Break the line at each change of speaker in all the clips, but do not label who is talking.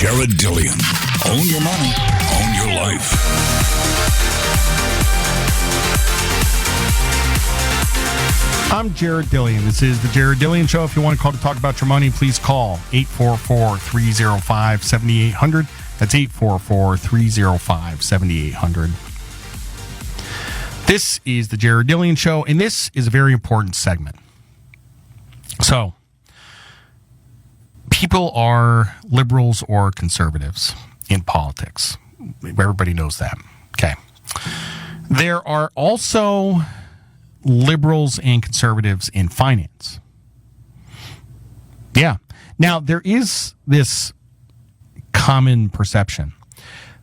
Jared Dillian. Own your money, own your life.
I'm Jared Dillian. This is the Jared Dillian Show. If you want to call to talk about your money, please call 844-305-7800. That's 844-305-7800. This is the Jared Dillian Show, and this is a very important segment. So, people are liberals or conservatives in politics. Everybody knows that. Okay. There are also liberals and conservatives in finance. Yeah. Now, there is this common perception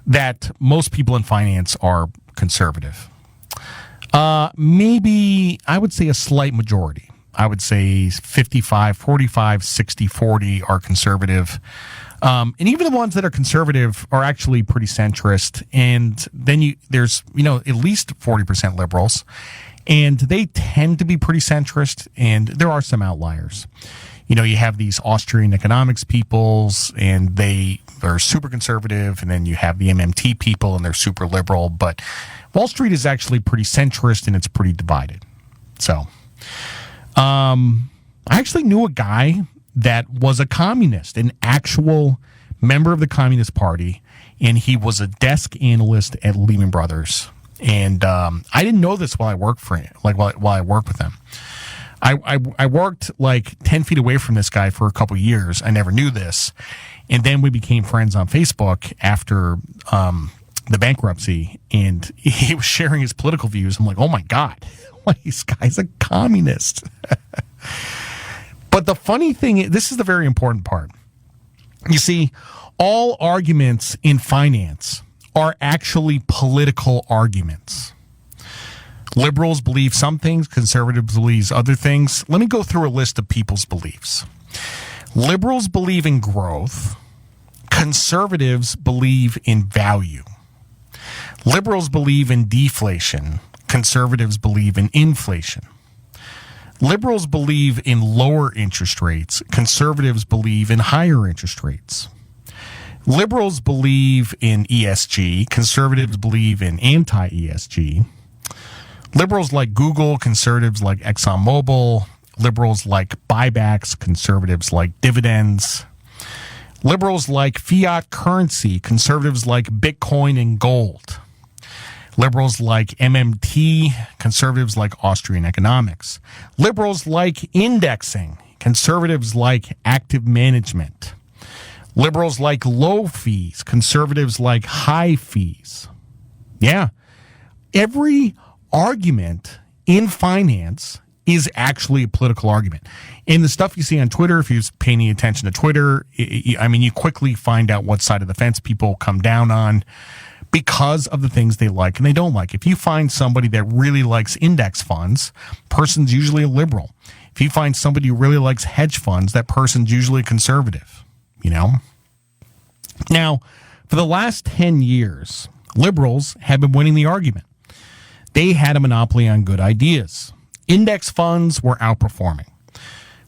that most people in finance are conservative. Maybe, I would say a slight majority. I would say 55, 45, 60, 40 are conservative. And even the ones that are conservative are actually pretty centrist. And then there's at least 40% liberals. And they tend to be pretty centrist. And there are some outliers. You have these Austrian economics peoples, and they are super conservative. And then you have the MMT people, and they're super liberal. But Wall Street is actually pretty centrist, and it's pretty divided. So, I actually knew a guy that was a communist, an actual member of the Communist Party, and he was a desk analyst at Lehman Brothers. And I didn't know this while I worked for him, while I worked with him. I worked 10 feet away from this guy for a couple years. I never knew this. And then we became friends on Facebook after the bankruptcy, and he was sharing his political views. I'm like, oh my God, this guy's a communist. But the funny thing, this is the very important part. You see, all arguments in finance are actually political arguments. Liberals believe some things, conservatives believe other things. Let me go through a list of people's beliefs. Liberals believe in growth. Conservatives believe in value. Liberals believe in deflation. Conservatives believe in inflation. Liberals believe in lower interest rates. Conservatives believe in higher interest rates. Liberals believe in ESG. Conservatives believe in anti-ESG. Liberals like Google. Conservatives like ExxonMobil. Liberals like buybacks. Conservatives like dividends. Liberals like fiat currency. Conservatives like Bitcoin and gold. Liberals like MMT, conservatives like Austrian economics. Liberals like indexing, conservatives like active management. Liberals like low fees, conservatives like high fees. Yeah. Every argument in finance is actually a political argument. And the stuff you see on Twitter, if you're paying any attention to Twitter, you quickly find out what side of the fence people come down on, because of the things they like and they don't like. If you find somebody that really likes index funds, person's usually a liberal. If you find somebody who really likes hedge funds, that person's usually a conservative, Now, for the last 10 years, liberals have been winning the argument. They had a monopoly on good ideas. Index funds were outperforming.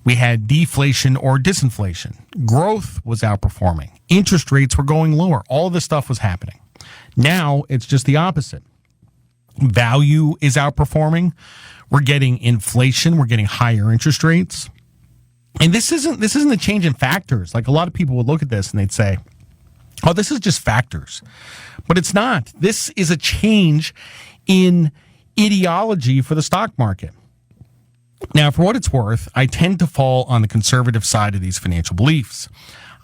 We had deflation or disinflation. Growth was outperforming. Interest rates were going lower. All this stuff was happening. Now it's just the opposite. Value is outperforming. We're getting inflation. We're getting higher interest rates. And this isn't a change in factors. Like, a lot of people would look at this and they'd say, oh, this is just factors. But it's not. This is a change in ideology for the stock market. Now, for what it's worth, I tend to fall on the conservative side of these financial beliefs.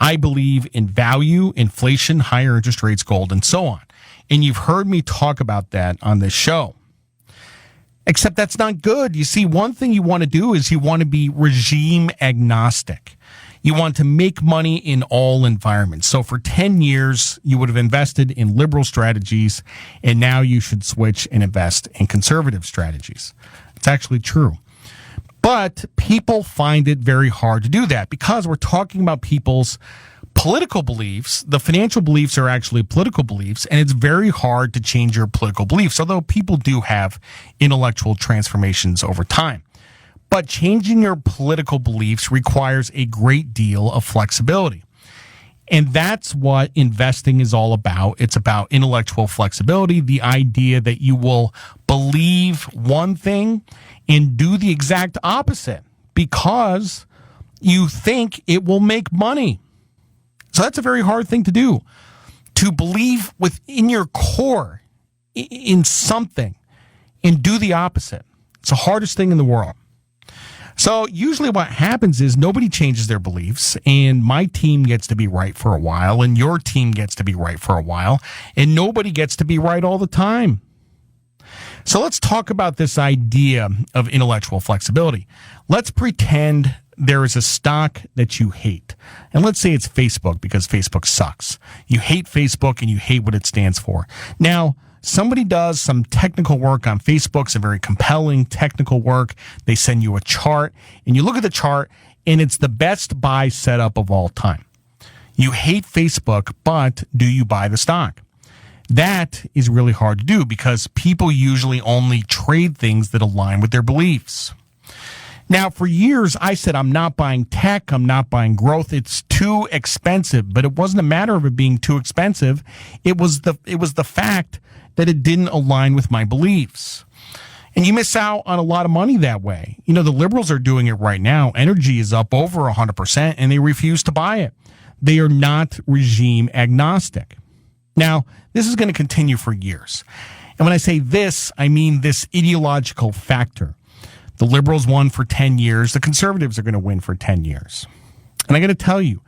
I believe in value, inflation, higher interest rates, gold, and so on. And you've heard me talk about that on this show. Except that's not good. You see, one thing you want to do is you want to be regime agnostic. You want to make money in all environments. So for 10 years, you would have invested in liberal strategies, and now you should switch and invest in conservative strategies. It's actually true. But people find it very hard to do that because we're talking about people's political beliefs. The financial beliefs are actually political beliefs, and it's very hard to change your political beliefs, although people do have intellectual transformations over time. But changing your political beliefs requires a great deal of flexibility. And that's what investing is all about. It's about intellectual flexibility, the idea that you will believe one thing and do the exact opposite because you think it will make money. So that's a very hard thing to do, to believe within your core in something and do the opposite. It's the hardest thing in the world. So usually what happens is nobody changes their beliefs, and my team gets to be right for a while, and your team gets to be right for a while, and nobody gets to be right all the time. So let's talk about this idea of intellectual flexibility. Let's pretend there is a stock that you hate. And let's say it's Facebook because Facebook sucks. You hate Facebook and you hate what it stands for. Now, somebody does some technical work on Facebook, some very compelling technical work. They send you a chart and you look at the chart and it's the best buy setup of all time. You hate Facebook, but do you buy the stock? That is really hard to do because people usually only trade things that align with their beliefs. Now, for years, I said, I'm not buying tech. I'm not buying growth. It's too expensive. But it wasn't a matter of it being too expensive. It was the fact that it didn't align with my beliefs. And you miss out on a lot of money that way. You know, the liberals are doing it right now. Energy is up over 100%, and they refuse to buy it. They are not regime agnostic. Now, this is going to continue for years. And when I say this, I mean this ideological factor. The liberals won for 10 years. The conservatives are going to win for 10 years. And I got to tell you,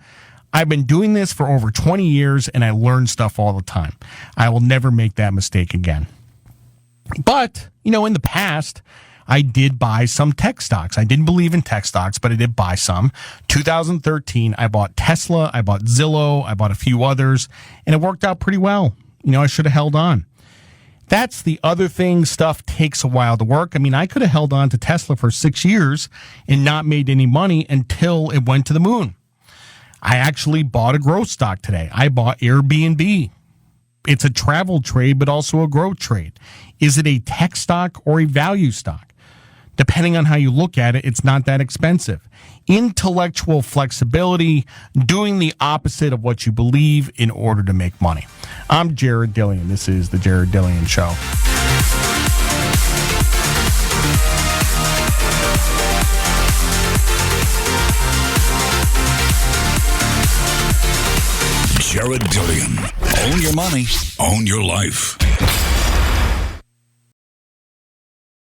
I've been doing this for over 20 years, and I learn stuff all the time. I will never make that mistake again. But, you know, in the past, I did buy some tech stocks. I didn't believe in tech stocks, but I did buy some. 2013, I bought Tesla, I bought Zillow, I bought a few others, and it worked out pretty well. You know, I should have held on. That's the other thing. Stuff takes a while to work. I mean, I could have held on to Tesla for 6 years and not made any money until it went to the moon. I actually bought a growth stock today. I bought Airbnb. It's a travel trade, but also a growth trade. Is it a tech stock or a value stock? Depending on how you look at it, it's not that expensive. Intellectual flexibility, doing the opposite of what you believe in order to make money. I'm Jared Dillian. This is The Jared Dillian Show.
Jared Dillian. Own your money, own your life.